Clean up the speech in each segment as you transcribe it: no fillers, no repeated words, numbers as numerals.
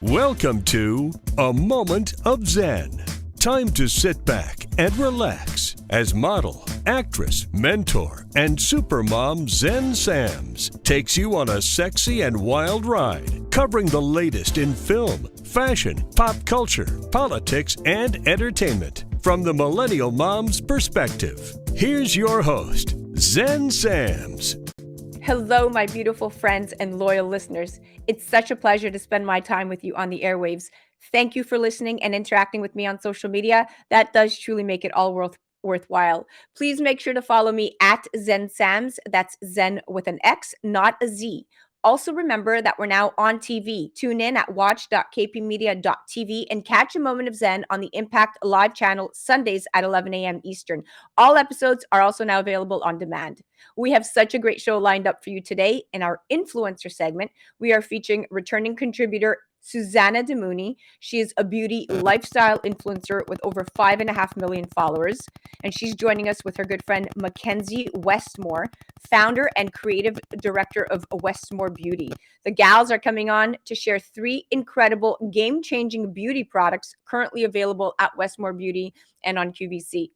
Welcome to A Moment of Zen. Time to sit back and relax as model, actress, mentor, and supermom Zen Sams takes you on a sexy and wild ride, covering the latest in film, fashion, pop culture, politics, and entertainment from the millennial mom's perspective. Here's your host, Zen Sams. Hello, my beautiful friends and loyal listeners. It's such a pleasure to spend my time with you on the airwaves. Thank you for listening and interacting with me on social media. That does truly make it all worthwhile. Please make sure to follow me at Zen Sams. That's Zen with an X, not a Z. Also remember that we're now on TV. Tune in at watch.kpmedia.tv and catch a moment of Zen on the Impact Live channel Sundays at 11 a.m. Eastern. All episodes are also now available on demand. We have such a great show lined up for you today. In our influencer segment, we are featuring returning contributor Susana Damouni. She is a beauty lifestyle influencer with over 5.5 million followers. And she's joining us with her good friend, McKenzie Westmore, founder and creative director of Westmore Beauty. The gals are coming on to share 3 incredible game-changing beauty products currently available at Westmore Beauty and on QVC.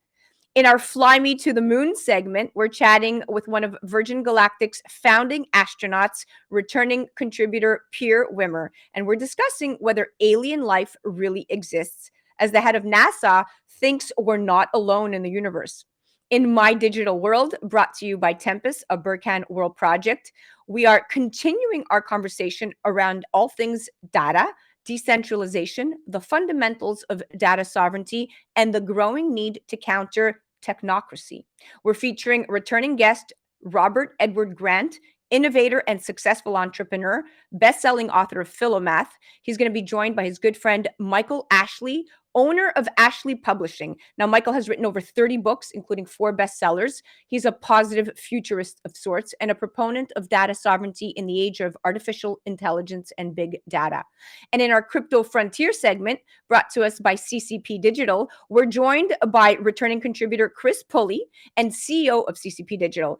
In our Fly Me to the Moon segment, we're chatting with one of Virgin Galactic's founding astronauts, returning contributor Per Wimmer, and we're discussing whether alien life really exists, as the head of NASA thinks we're not alone in the universe. In My Digital World, brought to you by Tempest, a Burkhan World project, we are continuing our conversation around all things data, decentralization, the fundamentals of data sovereignty, and the growing need to counter technocracy. We're featuring returning guest Robert Edward Grant, innovator and successful entrepreneur, best-selling author of Philomath. He's going to be joined by his good friend Michael Ashley, owner of Ashley Publishing. Now, Michael has written over 30 books, including 4 bestsellers. He's a positive futurist of sorts and a proponent of data sovereignty in the age of artificial intelligence and big data. And in our Crypto Frontier segment, brought to us by CCP Digital, we're joined by returning contributor Chris Pulley and CEO of CCP Digital.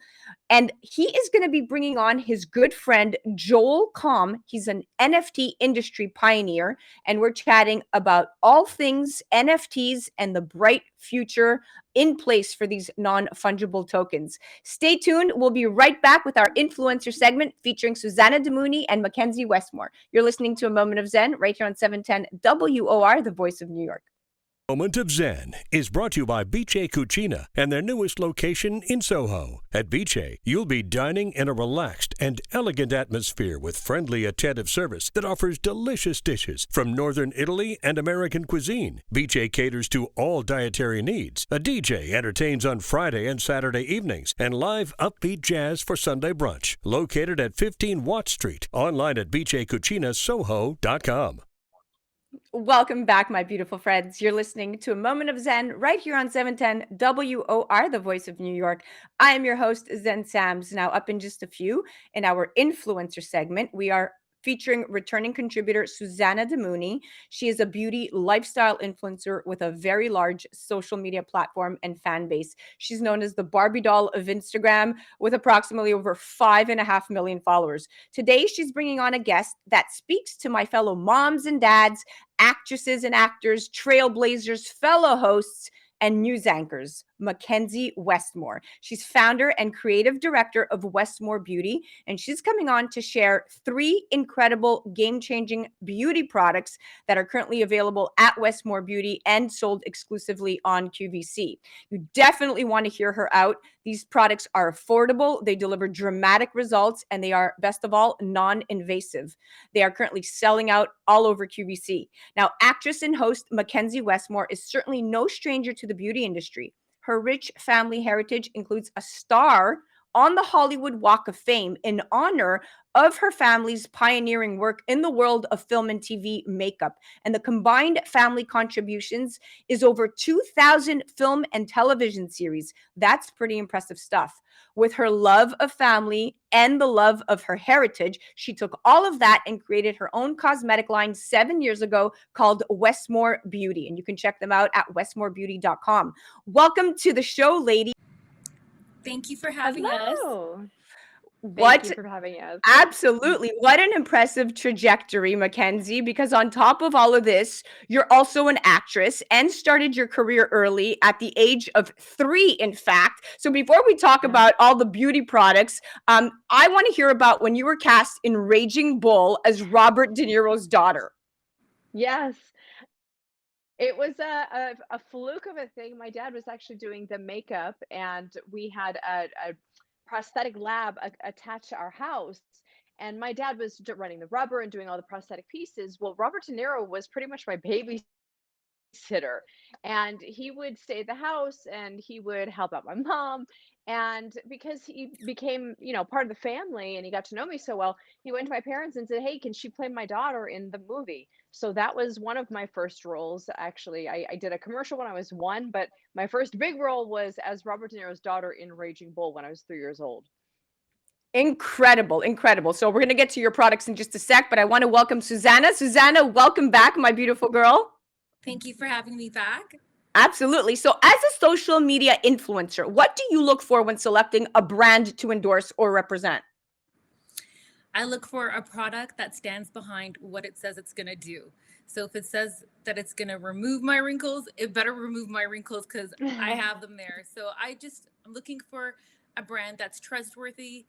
And he is going to be bringing on his good friend Joel Comm. He's an NFT industry pioneer, and we're chatting about all things NFTs and the bright future in place for these non-fungible tokens. Stay tuned. We'll be right back with our influencer segment featuring Susana Damouni and McKenzie Westmore. You're listening to A Moment of Zen right here on 710 WOR, the voice of New York. Moment of Zen is brought to you by Biche Cucina and their newest location in Soho. At Biche, you'll be dining in a relaxed and elegant atmosphere with friendly, attentive service that offers delicious dishes from Northern Italy and American cuisine. Biche caters to all dietary needs. A DJ entertains on Friday and Saturday evenings, and live upbeat jazz for Sunday brunch. Located at 15 Watt Street. Online at bichecucinasoho.com. Welcome back, my beautiful friends. You're listening to A Moment of Zen right here on 710 WOR, the voice of New York. I am your host, Zen Sams. Now, up in just a few, in our influencer segment, we are featuring returning contributor Susana Damouni. She is a beauty lifestyle influencer with a very large social media platform and fan base. She's known as the Barbie Doll of Instagram with approximately over 5.5 million followers. Today, she's bringing on a guest that speaks to my fellow moms and dads, actresses and actors, trailblazers, fellow hosts, and news anchors, McKenzie Westmore. She's founder and creative director of Westmore Beauty, and she's coming on to share 3 incredible game-changing beauty products that are currently available at Westmore Beauty and sold exclusively on QVC. You definitely want to hear her out. These products are affordable, they deliver dramatic results, and they are, best of all, non-invasive. They are currently selling out all over QVC. Now, actress and host McKenzie Westmore is certainly no stranger to the beauty industry. Her rich family heritage includes a star on the Hollywood Walk of Fame in honor of her family's pioneering work in the world of film and TV makeup. And the combined family contributions is over 2,000 film and television series. That's pretty impressive stuff. With her love of family and the love of her heritage, she took all of that and created her own cosmetic line 7 years ago called Westmore Beauty. And you can check them out at westmorebeauty.com. Welcome to the show, lady. Thank you for having us. Thank What you for having us. Absolutely. What an impressive trajectory, McKenzie, because on top of all of this, you're also an actress and started your career early at the age of 3, in fact. So before we talk Yeah. about all the beauty products, I want to hear about when you were cast in Raging Bull as Robert De Niro's daughter. Yes. It was a fluke of a thing. My dad was actually doing the makeup, and we had a prosthetic lab attached to our house. And my dad was running the rubber and doing all the prosthetic pieces. Well, Robert De Niro was pretty much my babysitter, and he would stay at the house and he would help out my mom. And because he became, part of the family and he got to know me so well, he went to my parents and said, "Hey, can she play my daughter in the movie?" So that was one of my first roles. Actually, I did a commercial when I was 1, but my first big role was as Robert De Niro's daughter in Raging Bull when I was 3 years old. Incredible, incredible. So we're going to get to your products in just a sec, but I want to welcome Susana. Susana, welcome back, my beautiful girl. Thank you for having me back. Absolutely. So as a social media influencer, what do you look for when selecting a brand to endorse or represent? I look for a product that stands behind what it says it's going to do. So if it says that it's going to remove my wrinkles, it better remove my wrinkles because I have them there. So I'm looking for a brand that's trustworthy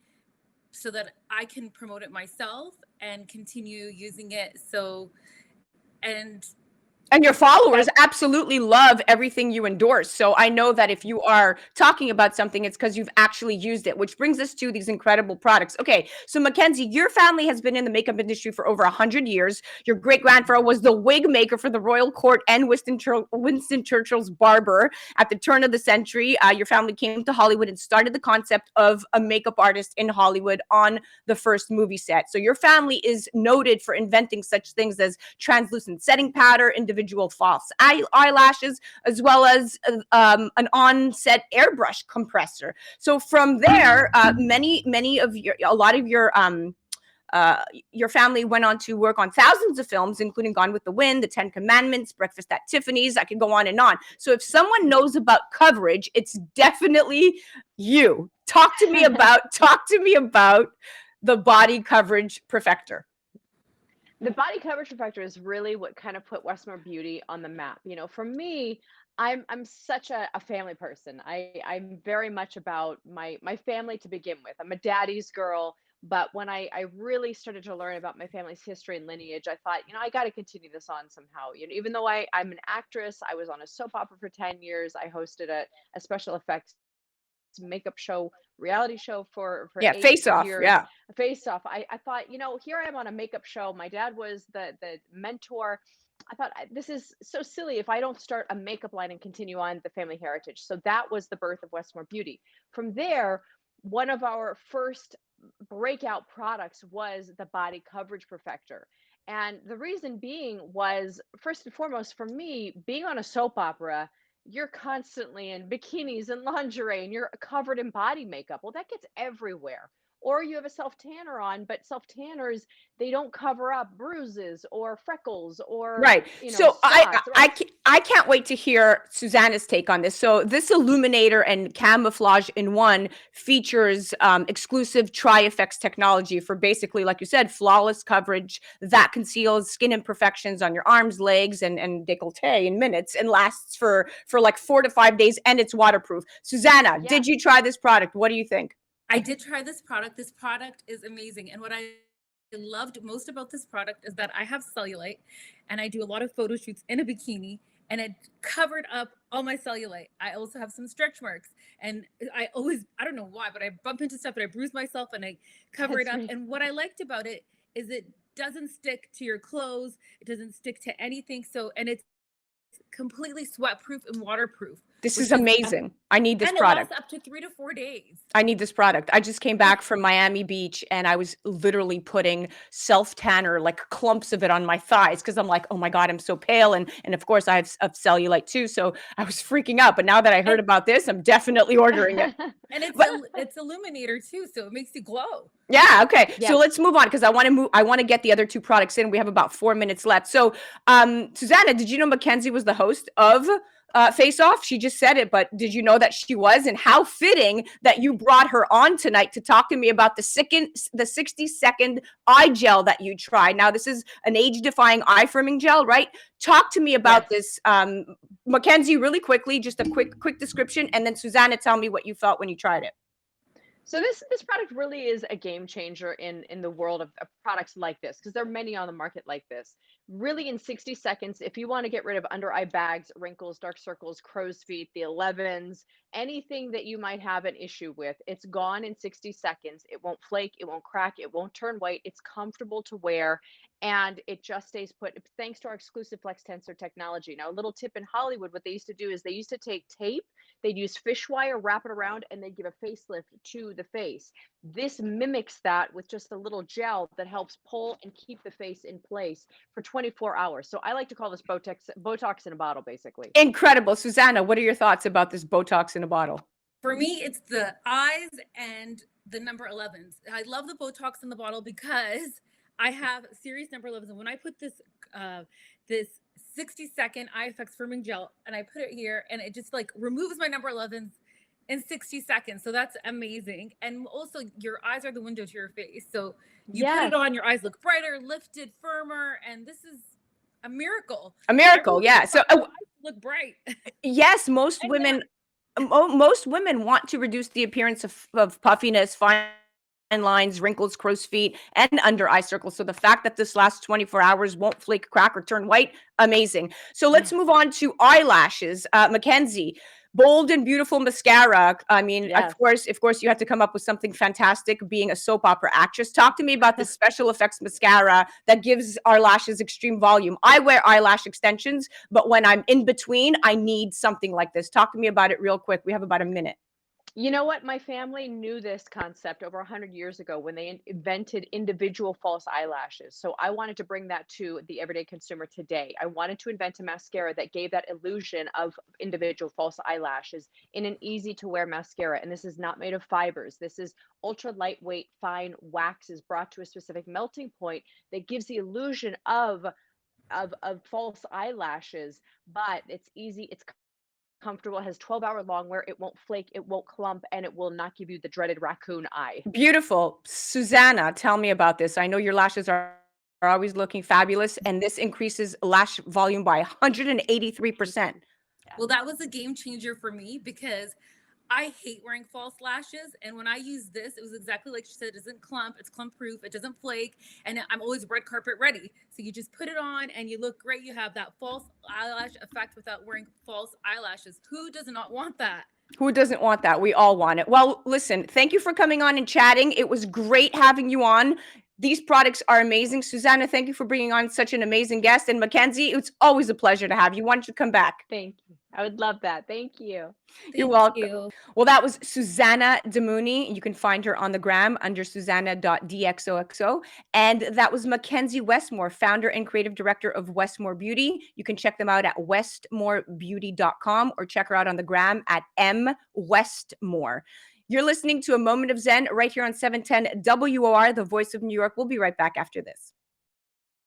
so that I can promote it myself and continue using it. And your followers absolutely love everything you endorse. So I know that if you are talking about something, it's because you've actually used it, which brings us to these incredible products. Okay, so McKenzie, your family has been in the makeup industry for over 100 years. Your great-grandfather was the wig maker for the royal court and Winston Churchill's barber at the turn of the century. Your family came to Hollywood and started the concept of a makeup artist in Hollywood on the first movie set. So your family is noted for inventing such things as translucent setting powder, individual false eyelashes, as well as an on-set airbrush compressor. So from there, a lot of your family went on to work on thousands of films, including Gone with the Wind, The 10 Commandments, Breakfast at Tiffany's. I could go on and on. So if someone knows about coverage, it's definitely you. Talk to me about the body coverage perfector. The body coverage perfector is really what kind of put Westmore Beauty on the map. For me, I'm such a family person. I'm very much about my family to begin with. I'm a daddy's girl, but when I really started to learn about my family's history and lineage, I thought, I got to continue this on somehow. Even though I'm an actress, I was on a soap opera for 10 years. I hosted a special effects makeup show, reality show for eight Face Off. years. Yeah. Face Off. I thought, here I am on a makeup show. My dad was the mentor. I thought this is so silly if I don't start a makeup line and continue on the family heritage. So that was the birth of Westmore Beauty. From there, one of our first breakout products was the body coverage perfector. And the reason being was, first and foremost, for me, being on a soap opera, you're constantly in bikinis and lingerie and you're covered in body makeup. Well, that gets everywhere. Or you have a self tanner on, but self tanners, they don't cover up bruises or freckles or Right. So spots, right? I can't wait to hear Susana's take on this. So this illuminator and camouflage in one features exclusive tri-effects technology for basically, like you said, flawless coverage that conceals skin imperfections on your arms, legs, and décolleté in minutes and lasts for like 4 to 5 days, and it's waterproof. Susana, Yeah. did you try this product? What do you think? I did try this product. This product is amazing. And what I loved most about this product is that I have cellulite and I do a lot of photo shoots in a bikini and it covered up all my cellulite. I also have some stretch marks and I don't know why, but I bump into stuff and I bruise myself and I cover it up. And what I liked about it is it doesn't stick to your clothes. It doesn't stick to anything. And it's completely sweat proof and waterproof. This is amazing. I need this product. And it lasts up to 3 to 4 days. I need this product. I just came back from Miami Beach and I was literally putting self tanner, like clumps of it on my thighs because I'm like, oh my God, I'm so pale. And of course I have cellulite too. So I was freaking out. But now that I heard about this, I'm definitely ordering it. And it's illuminator too. So it makes you glow. Yeah. Okay. Yeah. So let's move on because I want to get the other 2 products in. We have about 4 minutes left. So Susana, did you know McKenzie was the host of Face Off. She just said it, but did you know that she was? And how fitting that you brought her on tonight to talk to me about the 60-second eye gel that you tried. Now, this is an age-defying eye framing gel, right? Talk to me about this, McKenzie, really quickly, just a quick description, and then Susana, tell me what you felt when you tried it. So this product really is a game changer in the world of products like this, because there are many on the market like this. Really, in 60 seconds, if you want to get rid of under eye bags, wrinkles, dark circles, crow's feet, the 11s, anything that you might have an issue with, it's gone in 60 seconds. It won't flake, it won't crack, it won't turn white. It's comfortable to wear, and it just stays put thanks to our exclusive flex tensor technology. Now, a little tip in Hollywood, what they used to do is they used to take tape, they'd use fish wire, wrap it around, and they'd give a facelift to the face. This mimics that with just a little gel that helps pull and keep the face in place for 24 hours. So I like to call this Botox in a bottle, basically. Incredible. Susana, what are your thoughts about this Botox in a bottle? For me, it's the eyes and the number 11s. I love the Botox in the bottle because I have serious number 11s. And when I put this 60-second eye effects firming gel and I put it here, and it just like removes my number 11s in 60 seconds. So that's amazing. And also, your eyes are the window to your face. So you put it on, your eyes look brighter, lifted, firmer, and this is a miracle. A miracle, yeah. So look bright. Yes, most women want to reduce the appearance of puffiness, fine lines, wrinkles, crow's feet, and under eye circles. So the fact that this lasts 24 hours, won't flake, crack, or turn white, amazing. So let's move on to eyelashes. McKenzie, bold and beautiful mascara. I mean, of course, you have to come up with something fantastic being a soap opera actress. Talk to me about this special effects mascara that gives our lashes extreme volume. I wear eyelash extensions, but when I'm in between, I need something like this. Talk to me about it real quick. We have about a minute. You know what? My family knew this concept over 100 years ago when they invented individual false eyelashes. So I wanted to bring that to the everyday consumer today. I wanted to invent a mascara that gave that illusion of individual false eyelashes in an easy to wear mascara. And this is not made of fibers. This is ultra lightweight, fine waxes brought to a specific melting point that gives the illusion of false eyelashes, but it's easy, it's comfortable, it has 12-hour long wear, it won't flake, it won't clump, and it will not give you the dreaded raccoon eye. Beautiful. Susana, tell me about this. I know your lashes are always looking fabulous, and this increases lash volume by 183%. Well, that was a game changer for me because I hate wearing false lashes. And when I used this, it was exactly like she said, it doesn't clump, it's clump proof, it doesn't flake, and I'm always red carpet ready. So you just put it on and you look great. You have that false eyelash effect without wearing false eyelashes. Who does not want that? Who doesn't want that? We all want it. Well, listen, thank you for coming on and chatting. It was great having you on. These products are amazing. Susana, thank you for bringing on such an amazing guest. And McKenzie, it's always a pleasure to have you. Why don't you come back? Thank you. I would love that. Thank you. You're welcome. Well, that was Susana Damouni. You can find her on the gram under susana.dxoxo. And that was McKenzie Westmore, founder and creative director of Westmore Beauty. You can check them out at westmorebeauty.com or check her out on the gram at mwestmore. You're listening to A Moment of Zen right here on 710 WOR, the voice of New York. We'll be right back after this.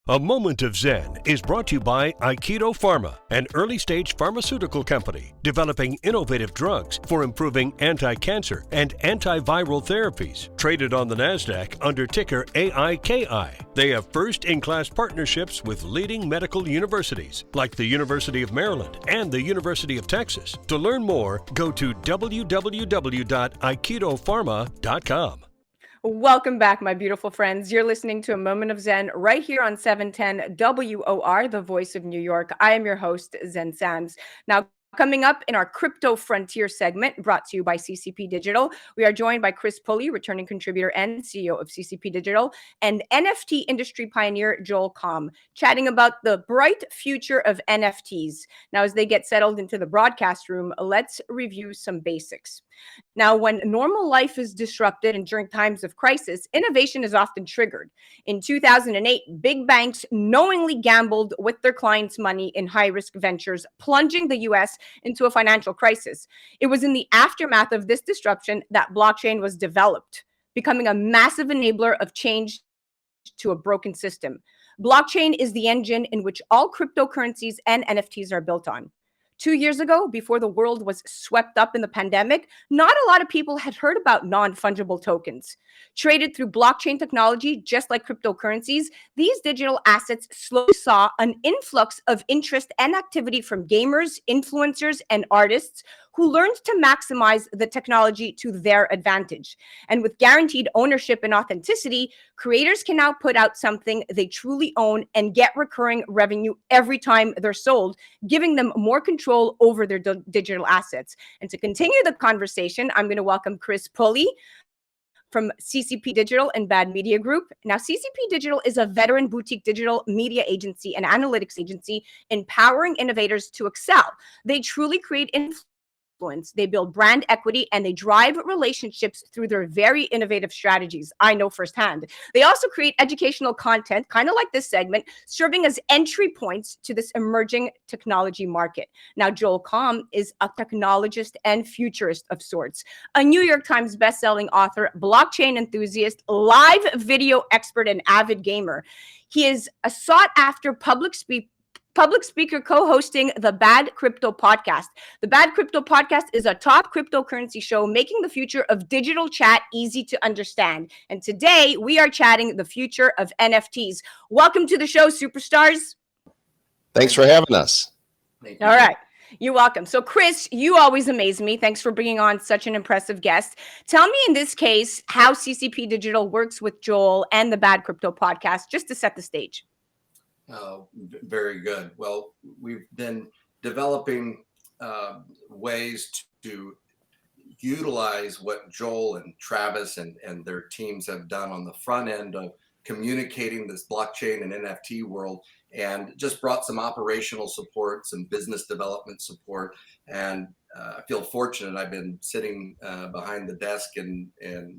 A Moment of Zen is brought to you by Aikido Pharma, an early-stage pharmaceutical company developing innovative drugs for improving anti-cancer and antiviral therapies. Traded on the NASDAQ under ticker AIKI. They have first-in-class partnerships with leading medical universities like the University of Maryland and the University of Texas. To learn more, go to www.aikidopharma.com. Welcome back, my beautiful friends. You're listening to A Moment of Zen right here on 710 WOR, the voice of New York. I am your host, Zen Sams. Now, coming up in our Crypto Frontier segment, brought to you by CCP Digital, we are joined by Chris Pulley, returning contributor and CEO of CCP Digital, and NFT industry pioneer Joel Comm, chatting about the bright future of NFTs. Now, as they get settled into the broadcast room, let's review some basics. Now, when normal life is disrupted and during times of crisis, innovation is often triggered. In 2008, big banks knowingly gambled with their clients' money in high-risk ventures, plunging the U.S. into a financial crisis. It was in the aftermath of this disruption that blockchain was developed, becoming a massive enabler of change to a broken system. Blockchain is the engine in which all cryptocurrencies and NFTs are built on. 2 years ago, before the world was swept up in the pandemic, not a lot of people had heard about non-fungible tokens. Traded through blockchain technology, just like cryptocurrencies, these digital assets slowly saw an influx of interest and activity from gamers, influencers, and artists who learned to maximize the technology to their advantage. And with guaranteed ownership and authenticity, creators can now put out something they truly own and get recurring revenue every time they're sold, giving them more control over their digital assets. And to continue the conversation, I'm going to welcome Chris Pulley from CCP Digital and Bad Media Group. Now, CCP Digital is a veteran boutique digital media agency and analytics agency empowering innovators to excel. They truly create influence, they build brand equity, and they drive relationships through their very innovative strategies. I know firsthand. They also create educational content, kind of like this segment, serving as entry points to this emerging technology market. Now, Joel Comm is a technologist and futurist of sorts, a New York Times bestselling author, blockchain enthusiast, live video expert, and avid gamer. He is a sought-after public speaker co-hosting the Bad Crypto Podcast. The Bad Crypto Podcast is a top cryptocurrency show making the future of digital chat easy to understand. And today we are chatting the future of NFTs. Welcome to the show, superstars. Thanks for having us. All right. You're welcome. So, Chris, you always amaze me. Thanks for bringing on such an impressive guest. Tell me, in this case, how CCP Digital works with Joel and the Bad Crypto Podcast, just to set the stage. Very good. Well, we've been developing ways to utilize what Joel and Travis and their teams have done on the front end of communicating this blockchain and NFT world, and just brought some operational support, some business development support. And I feel fortunate. I've been sitting behind the desk and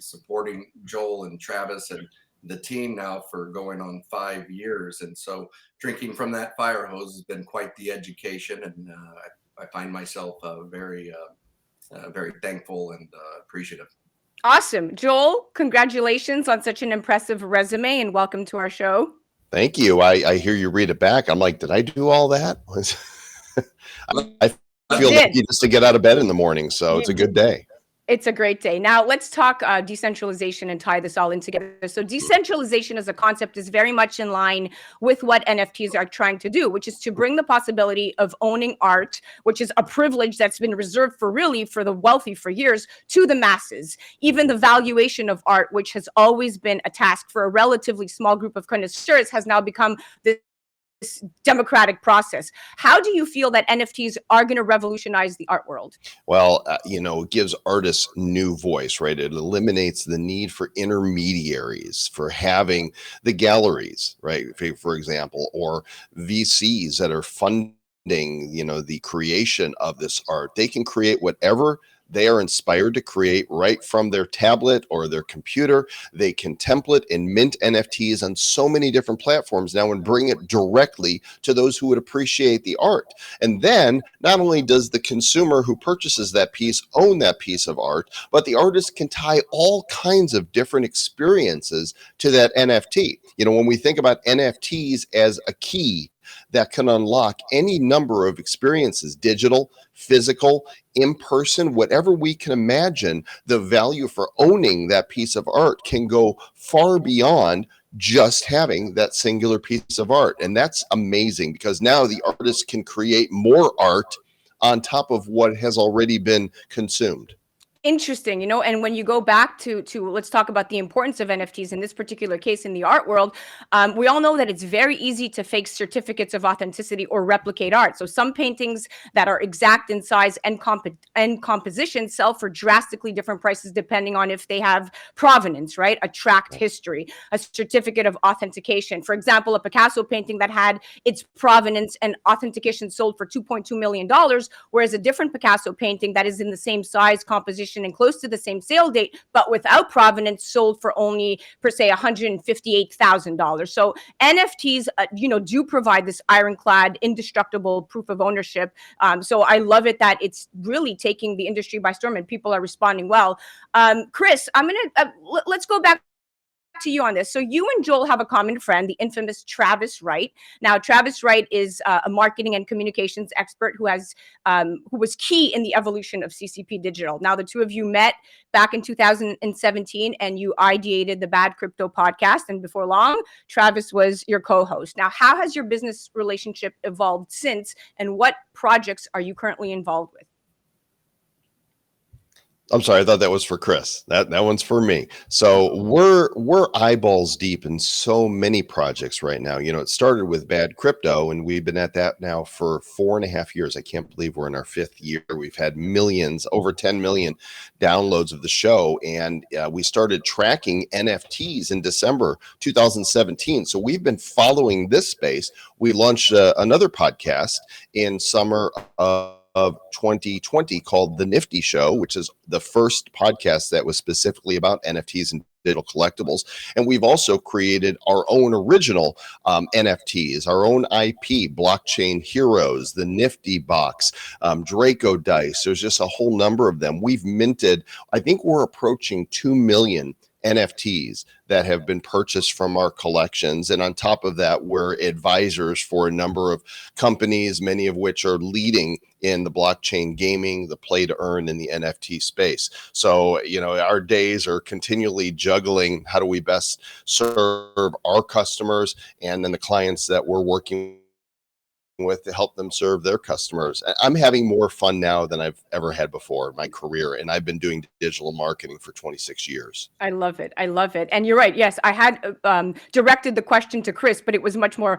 supporting Joel and Travis and the team now for going on 5 years. And so drinking from that fire hose has been quite the education. And I find myself very thankful and appreciative. Awesome. Joel, congratulations on such an impressive resume and welcome to our show. Thank you. I hear you read it back. I'm like, did I do all that? I feel lucky just to get out of bed in the morning. So it's a good day. It's a great day. Now let's talk decentralization and tie this all in together. So decentralization as a concept is very much in line with what NFTs are trying to do, which is to bring the possibility of owning art, which is a privilege that's been reserved for the wealthy for years, to the masses. Even the valuation of art, which has always been a task for a relatively small group of connoisseurs, has now become this democratic process. How do you feel that NFTs are going to revolutionize the art world? Well, it gives artists new voice, right? It eliminates the need for intermediaries, for having the galleries, right? For example, or VCs that are funding, the creation of this art. They can create whatever they are inspired to create right from their tablet or their computer. They can template and mint NFTs on so many different platforms now and bring it directly to those who would appreciate the art. And then not only does the consumer who purchases that piece own that piece of art, but the artist can tie all kinds of different experiences to that NFT. When we think about NFTs as a key that can unlock any number of experiences, digital, physical, in person, whatever we can imagine, the value for owning that piece of art can go far beyond just having that singular piece of art. And that's amazing because now the artist can create more art on top of what has already been consumed. Interesting, and when you go back to let's talk about the importance of NFTs in this particular case in the art world. We all know that it's very easy to fake certificates of authenticity or replicate art. So some paintings that are exact in size and composition sell for drastically different prices depending on if they have provenance, right? A tracked history, a certificate of authentication. For example, a Picasso painting that had its provenance and authentication sold for $2.2 million, whereas a different Picasso painting that is in the same size, composition, and close to the same sale date, but without provenance, sold for only, per se, $158,000. So NFTs, do provide this ironclad, indestructible proof of ownership. So I love it that it's really taking the industry by storm and people are responding well. Chris, let's go back to you on this. So you and Joel have a common friend, the infamous Travis Wright. Now, Travis Wright is a marketing and communications expert who was key in the evolution of CCP Digital. Now, the two of you met back in 2017, and you ideated the Bad Crypto podcast. And before long, Travis was your co-host. Now, how has your business relationship evolved since, and what projects are you currently involved with? I'm sorry, I thought that was for Chris. That one's for me. So we're eyeballs deep in so many projects right now. You know, it started with Bad Crypto, and we've been at that now for 4.5 years. I can't believe we're in our 5th year. We've had millions, over 10 million downloads of the show, and we started tracking NFTs in December 2017. So we've been following this space. We launched another podcast in summer of 2020 called The Nifty Show, which is the first podcast that was specifically about NFTs and digital collectibles. And we've also created our own original NFTs, our own IP, Blockchain Heroes, the Nifty Box, Draco Dice. There's just a whole number of them. We've minted, I think we're approaching 2 million NFTs that have been purchased from our collections. And on top of that, we're advisors for a number of companies, many of which are leading in the blockchain gaming, the play to earn, in the NFT space. So, you know, our days are continually juggling how do we best serve our customers and then the clients that we're working with to help them serve their customers. I'm having more fun now than I've ever had before in my career, and I've been doing digital marketing for 26 years. I love it. I love it. And you're right. Yes, I had directed the question to Chris, but it was more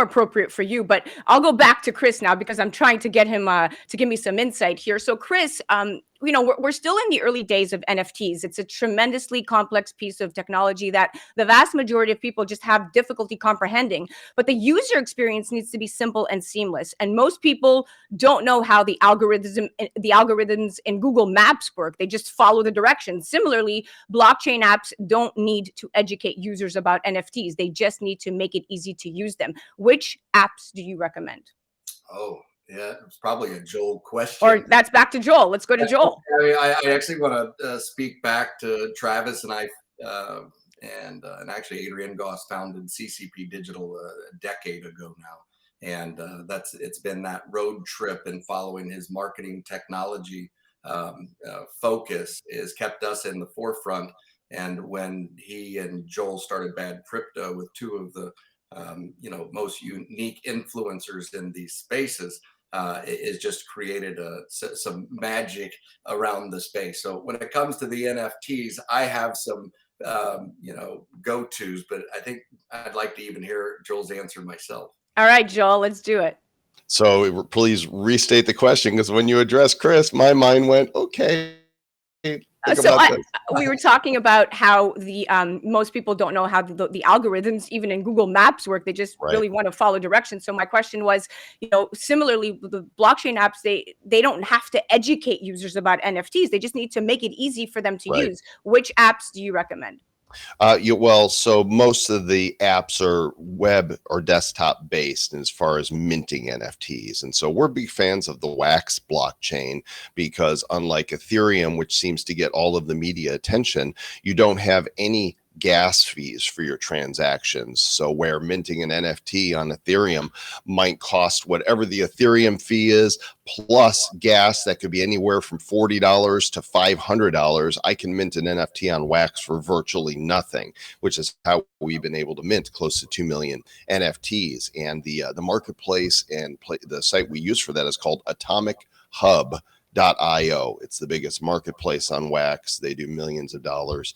appropriate for you. But I'll go back to Chris now because I'm trying to get him to give me some insight here. So Chris, you know, we're still in the early days of NFTs. It's a tremendously complex piece of technology that the vast majority of people just have difficulty comprehending. But the user experience needs to be simple and seamless. And most people don't know how the algorithms in Google Maps work. They just follow the directions. Similarly, blockchain apps don't need to educate users about NFTs. They just need to make it easy to use them. Which apps do you recommend? Oh, yeah, it's probably a Joel question. Or that's back to Joel. Let's go to Joel. I actually want to speak back to Travis and I, and actually Adrian Goss founded CCP Digital a decade ago now, and it's been that road trip and following his marketing technology focus has kept us in the forefront. And when he and Joel started Bad Crypto with two of the most unique influencers in these spaces, it just created some magic around the space. So when it comes to the NFTs, I have some go-tos, but I think I'd like to even hear Joel's answer myself. All right, Joel, let's do it. So please restate the question, because when you address Chris, my mind went, okay. We were talking about how the most people don't know how the algorithms, even in Google Maps, work. They just really want to follow directions. So my question was, similarly, the blockchain apps, they don't have to educate users about NFTs. They just need to make it easy for them to use. Which apps do you recommend? So most of the apps are web or desktop based as far as minting NFTs. And so we're big fans of the Wax blockchain because unlike Ethereum, which seems to get all of the media attention, you don't have any gas fees for your transactions. So where minting an NFT on Ethereum might cost whatever the Ethereum fee is, plus gas that could be anywhere from $40 to $500, I can mint an NFT on Wax for virtually nothing, which is how we've been able to mint close to 2 million NFTs. And the marketplace and the site we use for that is called atomichub.io. It's the biggest marketplace on Wax. They do millions of dollars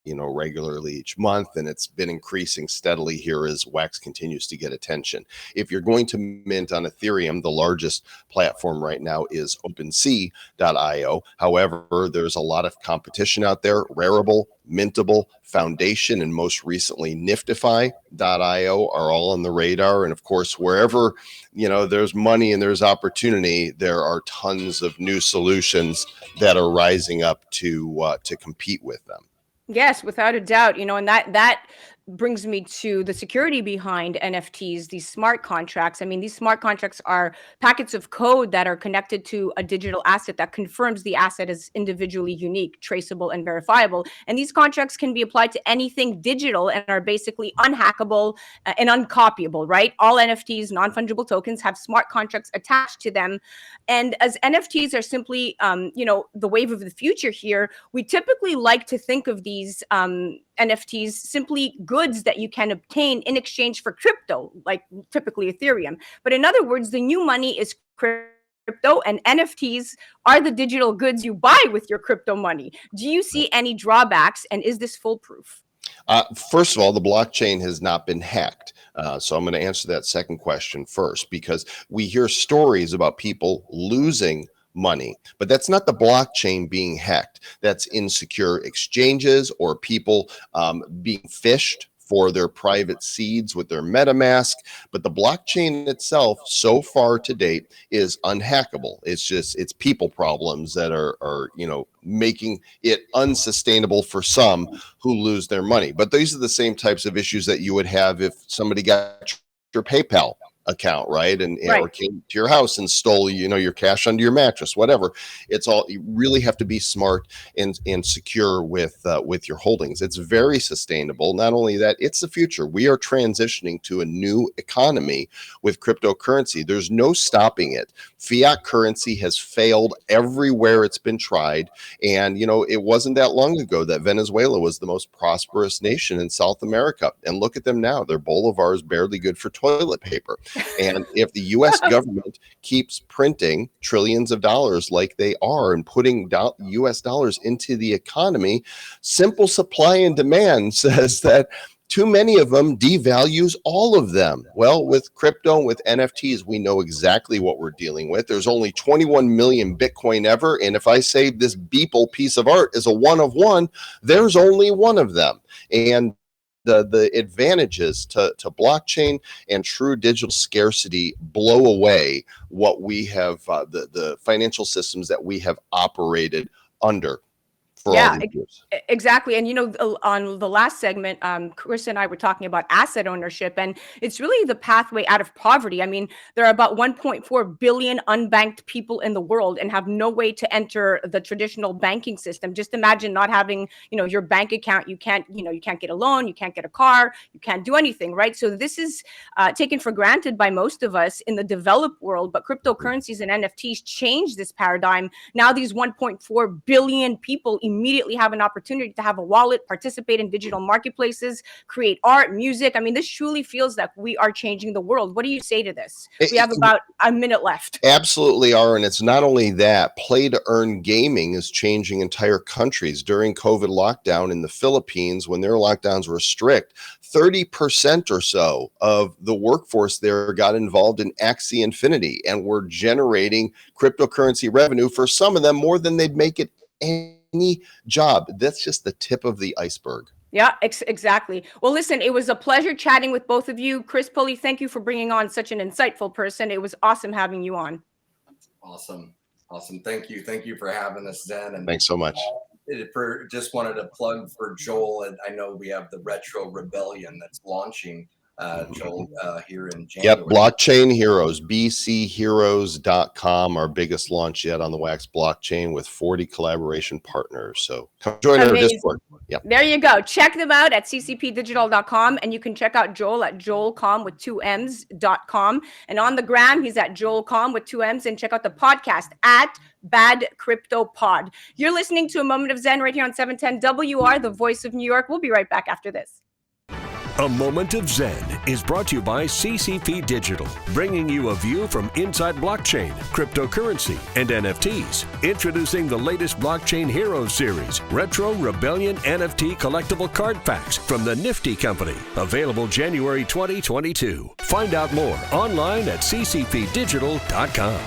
regularly each month, and it's been increasing steadily here as Wax continues to get attention. If you're going to mint on Ethereum, the largest platform right now is OpenSea.io. However, there's a lot of competition out there. Reusable, Mintable, Foundation, and most recently Niftify.io are all on the radar. And of course, wherever there's money and there's opportunity, there are tons of new solutions that are rising up to compete with them. Yes, without a doubt, and that brings me to the security behind NFTs, these smart contracts. I mean, these smart contracts are packets of code that are connected to a digital asset that confirms the asset is individually unique, traceable, and verifiable. And these contracts can be applied to anything digital and are basically unhackable and uncopyable, right? All NFTs, non-fungible tokens, have smart contracts attached to them. And as NFTs are simply, the wave of the future here, we typically like to think of these NFTs simply goods that you can obtain in exchange for crypto, like typically Ethereum. But in other words, the new money is crypto, and NFTs are the digital goods you buy with your crypto money. Do you see any drawbacks, and is this foolproof? First of all, the blockchain has not been hacked. So I'm going to answer that second question first, because we hear stories about people losing money, but that's not the blockchain being hacked. That's insecure exchanges or people being phished for their private seeds with their MetaMask. But the blockchain itself, so far to date, is unhackable. It's people problems that are making it unsustainable for some who lose their money. But these are the same types of issues that you would have if somebody got your PayPal account, right? And Right. or came to your house and stole, your cash under your mattress, whatever. It's all, you really have to be smart and secure with your holdings. It's very sustainable. Not only that, it's the future. We are transitioning to a new economy with cryptocurrency. There's no stopping it. Fiat currency has failed everywhere it's been tried. And, it wasn't that long ago that Venezuela was the most prosperous nation in South America. And look at them now. Their bolivar is barely good for toilet paper. And if the U.S. government keeps printing trillions of dollars like they are and putting U.S. dollars into the economy, simple supply and demand says that too many of them devalues all of them. Well, with crypto and with NFTs, we know exactly what we're dealing with. There's only 21 million Bitcoin ever. And if I say this Beeple piece of art is a one of one, there's only one of them. And the advantages to blockchain and true digital scarcity blow away what we have, the financial systems that we have operated under for all these years. Exactly. And, on the last segment, Chris and I were talking about asset ownership, and it's really the pathway out of poverty. I mean, there are about 1.4 billion unbanked people in the world and have no way to enter the traditional banking system. Just imagine not having, your bank account. You can't get a loan, you can't get a car, you can't do anything, right? So this is taken for granted by most of us in the developed world, but cryptocurrencies and NFTs change this paradigm. Now these 1.4 billion people immediately have an opportunity to have a wallet, participate in digital marketplaces, create art, music. I mean, this truly feels like we are changing the world. What do you say to this? We have about a minute left. Absolutely are. And it's not only that, play to earn gaming is changing entire countries. During COVID lockdown in the Philippines, when their lockdowns were strict, 30% or so of the workforce there got involved in Axie Infinity and were generating cryptocurrency revenue for some of them more than they'd make it any job. That's just the tip of the iceberg. Yeah, exactly. Well, listen, it was a pleasure chatting with both of you. Chris Pulley, thank you for bringing on such an insightful person. It was awesome having you on. Awesome. Thank you for having us, Zen. And thanks so much. Just wanted to plug for Joel, and I know we have the Retro Rebellion that's launching, Joel, here in January. Yep, Blockchain Heroes, bcheroes.com, our biggest launch yet on the Wax blockchain with 40 collaboration partners. So come join our Discord. Yep. There you go. Check them out at ccpdigital.com, and you can check out Joel at joelcomm with 2ms.com. And on the gram, he's at joelcomm with 2ms, and check out the podcast at Bad Crypto Pod. You're listening to A Moment of Zen right here on 710 WR, the voice of New York. We'll be right back after this. A Moment of Zen is brought to you by CCP Digital, bringing you a view from inside blockchain, cryptocurrency, and NFTs. Introducing the latest Blockchain Heroes series, Retro Rebellion NFT collectible card packs from the Nifty Company. Available January 2022. Find out more online at ccpdigital.com.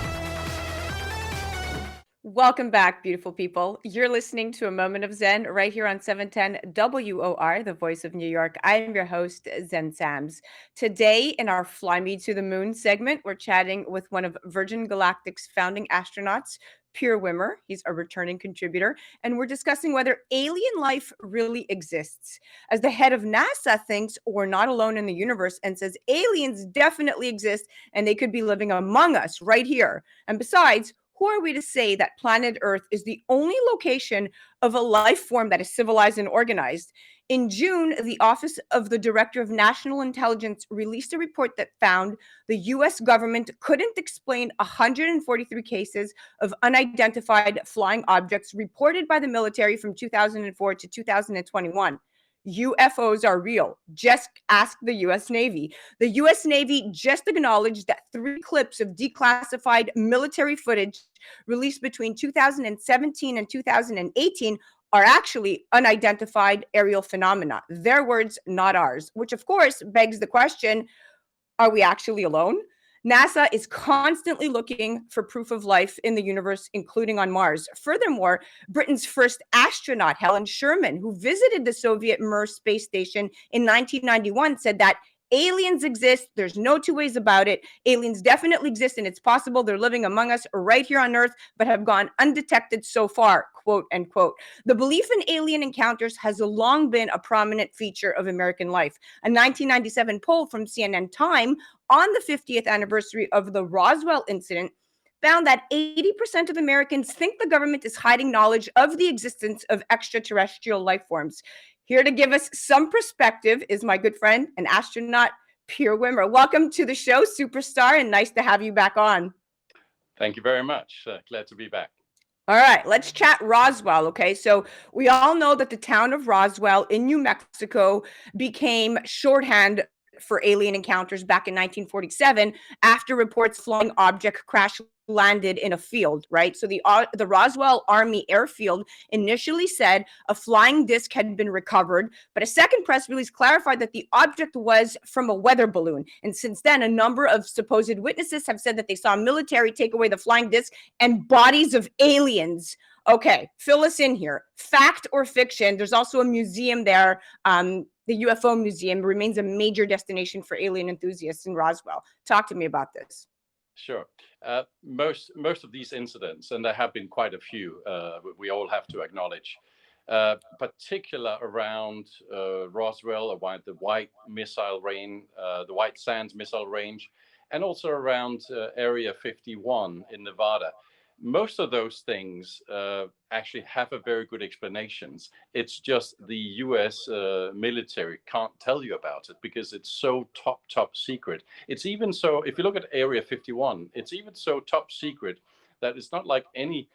Welcome back, beautiful people. You're listening to A Moment of Zen right here on 710 WOR, the voice of New York. I am your host, Zen Sams. Today, in our Fly Me to the Moon segment, we're chatting with one of Virgin Galactic's founding astronauts, Per Wimmer. He's a returning contributor, and we're discussing whether alien life really exists. As the head of NASA thinks we're not alone in the universe and says aliens definitely exist and they could be living among us right here. And besides, who are we to say that planet Earth is the only location of a life form that is civilized and organized? In June, the Office of the Director of National Intelligence released a report that found the US government couldn't explain 143 cases of unidentified flying objects reported by the military from 2004 to 2021. UFOs are real. Just ask the US Navy. The US Navy just acknowledged that 3 clips of declassified military footage released between 2017 and 2018 are actually unidentified aerial phenomena. Their words, not ours, which of course begs the question, are we actually alone? NASA is constantly looking for proof of life in the universe, including on Mars. Furthermore, Britain's first astronaut, Helen Sherman, who visited the Soviet Mir space station in 1991, said that aliens exist. There's no two ways about it. Aliens definitely exist, and it's possible they're living among us right here on Earth, but have gone undetected so far, quote unquote. The belief in alien encounters has long been a prominent feature of American life. A 1997 poll from CNN Time on the 50th anniversary of the Roswell incident found that 80% of Americans think the government is hiding knowledge of the existence of extraterrestrial life forms. Here to give us some perspective is my good friend and astronaut, Per Wimmer. Welcome to the show, superstar, and nice to have you back on. Thank you very much. Glad to be back. All right, let's chat Roswell, okay? So we all know that the town of Roswell in New Mexico became shorthand for alien encounters back in 1947 after reports flying object crash landed in a field, right? So the Roswell Army Airfield initially said a flying disc had been recovered, but a second press release clarified that the object was from a weather balloon. And since then, a number of supposed witnesses have said that they saw military take away the flying disc and bodies of aliens. Okay, fill us in here. Fact or fiction? There's also a museum there. The UFO Museum remains a major destination for alien enthusiasts in Roswell. Talk to me about this. Sure. Most of these incidents, and there have been quite a few, we all have to acknowledge, particular around Roswell, the White Missile Range, the White Sands Missile Range, and also around Area 51 in Nevada. Most of those things actually have a very good explanations. It's just the US military can't tell you about it because it's so top secret. It's even so, if you look at Area 51, it's even so top secret that it's not like any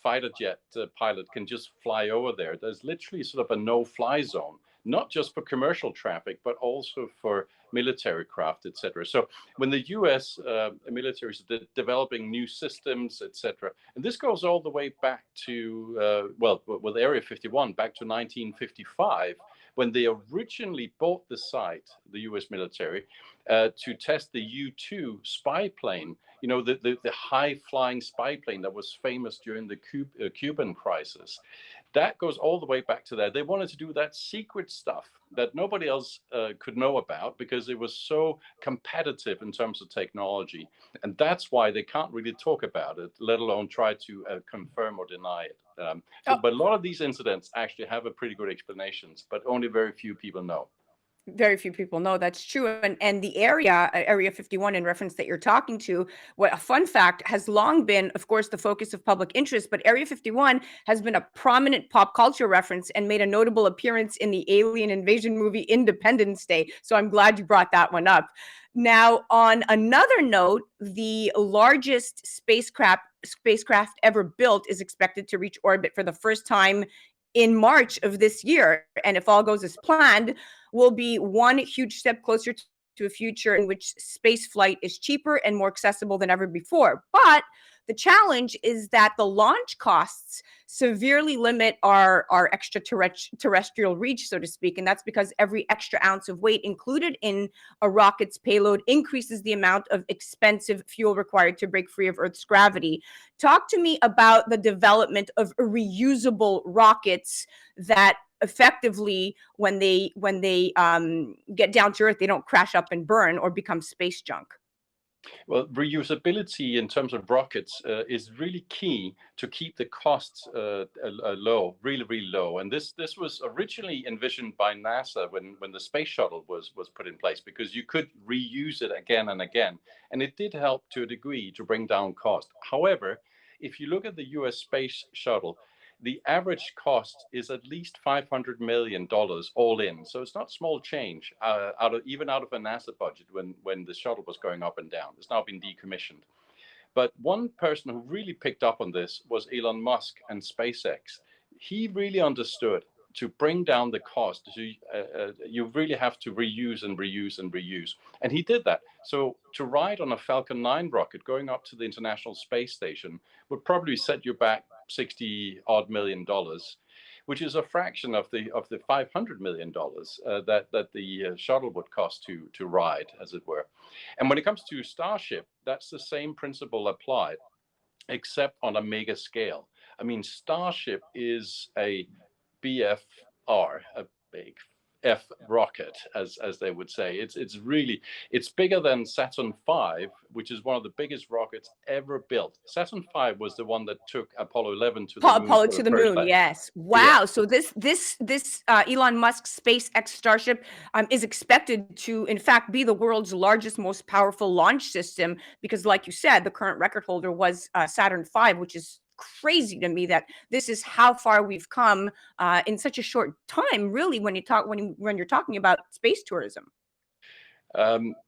fighter jet pilot can just fly over there. There's literally sort of a no-fly zone, not just for commercial traffic, but also for military craft, etc. So when the US military is developing new systems, etc., and this goes all the way back to, with Area 51, back to 1955, when they originally bought the site, the US military, to test the U-2 spy plane, you know, the high-flying spy plane that was famous during the Cuban crisis. That goes all the way back to there. They wanted to do that secret stuff that nobody else could know about because it was so competitive in terms of technology. And that's why they can't really talk about it, let alone try to confirm or deny it. But a lot of these incidents actually have a pretty good explanations, but only very few people know. Very few people know that's true. And the Area 51 in reference that you're talking to, what a fun fact, has long been, of course, the focus of public interest, but Area 51 has been a prominent pop culture reference and made a notable appearance in the alien invasion movie Independence Day. So I'm glad you brought that one up. Now, on another note, the largest spacecraft ever built is expected to reach orbit for the first time in March of this year. And if all goes as planned, will be one huge step closer to a future in which space flight is cheaper and more accessible than ever before. But the challenge is that the launch costs severely limit our extraterrestrial reach, so to speak. And that's because every extra ounce of weight included in a rocket's payload increases the amount of expensive fuel required to break free of Earth's gravity. Talk to me about the development of reusable rockets that effectively, when they get down to Earth, they don't crash up and burn or become space junk. Well, reusability in terms of rockets is really key to keep the costs low, really, really low. And this was originally envisioned by NASA when the space shuttle was put in place, because you could reuse it again and again, and it did help to a degree to bring down cost. However, if you look at the U.S. space shuttle, the average cost is at least $500 million all in. So it's not small change even out of a NASA budget when the shuttle was going up and down. It's now been decommissioned. But one person who really picked up on this was Elon Musk and SpaceX. He really understood to bring down the cost. So you really have to reuse and reuse and reuse. And he did that. So to ride on a Falcon 9 rocket going up to the International Space Station would probably set you back $60-odd million, which is a fraction of the $500 million that the shuttle would cost to ride, as it were. And when it comes to Starship, that's the same principle applied, except on a mega scale. I mean, Starship is a BFR, a big F rocket, as they would say. It's bigger than Saturn V, which is one of the biggest rockets ever built. Saturn V was the one that took Apollo 11 to the moon. Apollo to the moon, yes. Wow. Yeah. So this Elon Musk SpaceX Starship is expected to, in fact, be the world's largest, most powerful launch system, because, like you said, the current record holder was Saturn V, which is crazy to me that this is how far we've come in such a short time, really, when you're talking about space tourism.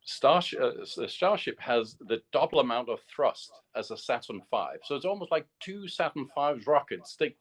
Starship has the double amount of thrust as a Saturn V, so it's almost like two Saturn V's rockets stick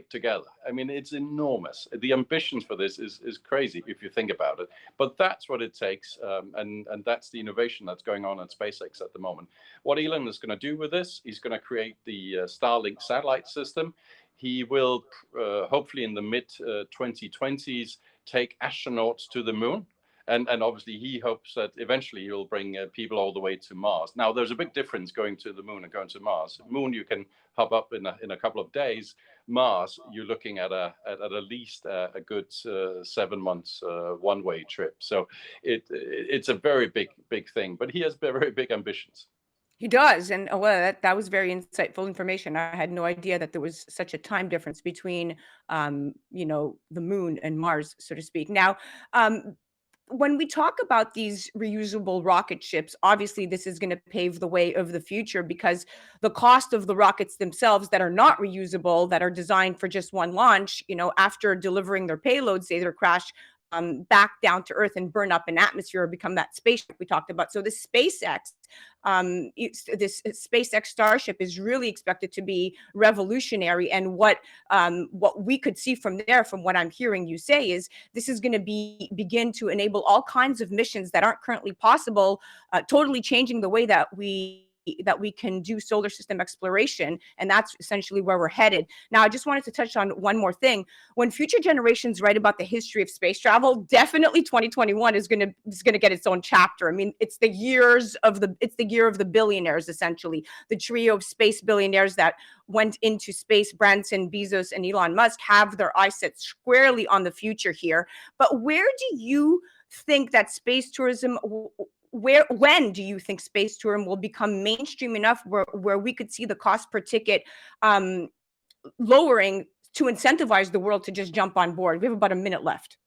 together. I mean, it's enormous. The ambitions for this is crazy if you think about it, but that's what it takes, and that's the innovation that's going on at SpaceX at the moment. What Elon is going to do with this, he's going to create the Starlink satellite system. He will hopefully in the mid 2020s take astronauts to the moon. And obviously, he hopes that eventually he'll bring people all the way to Mars. Now, there's a big difference going to the moon and going to Mars. Moon, you can hop up in a couple of days. Mars, you're looking at least a good 7 months one-way trip. So it's a very big thing. But he has very big ambitions. He does, and well, that was very insightful information. I had no idea that there was such a time difference between, the moon and Mars, so to speak. Now, when we talk about these reusable rocket ships, obviously this is going to pave the way of the future, because the cost of the rockets themselves that are not reusable, that are designed for just one launch, after delivering their payloads, they either crash back down to Earth and burn up in atmosphere or become that spaceship we talked about. So this SpaceX Starship is really expected to be revolutionary. And what we could see from there, from what I'm hearing you say, is this is going to begin to enable all kinds of missions that aren't currently possible, totally changing the way that we can do solar system exploration. And that's essentially where we're headed. Now, I just wanted to touch on one more thing. When future generations write about the history of space travel, definitely 2021 is going to get its own chapter. I mean, it's the year of the billionaires, essentially. The trio of space billionaires that went into space, Branson, Bezos, and Elon Musk, have their eyes set squarely on the future here. But where do you think that space tourism when do you think space tourism will become mainstream enough where we could see the cost per ticket lowering to incentivize the world to just jump on board? We have about a minute left.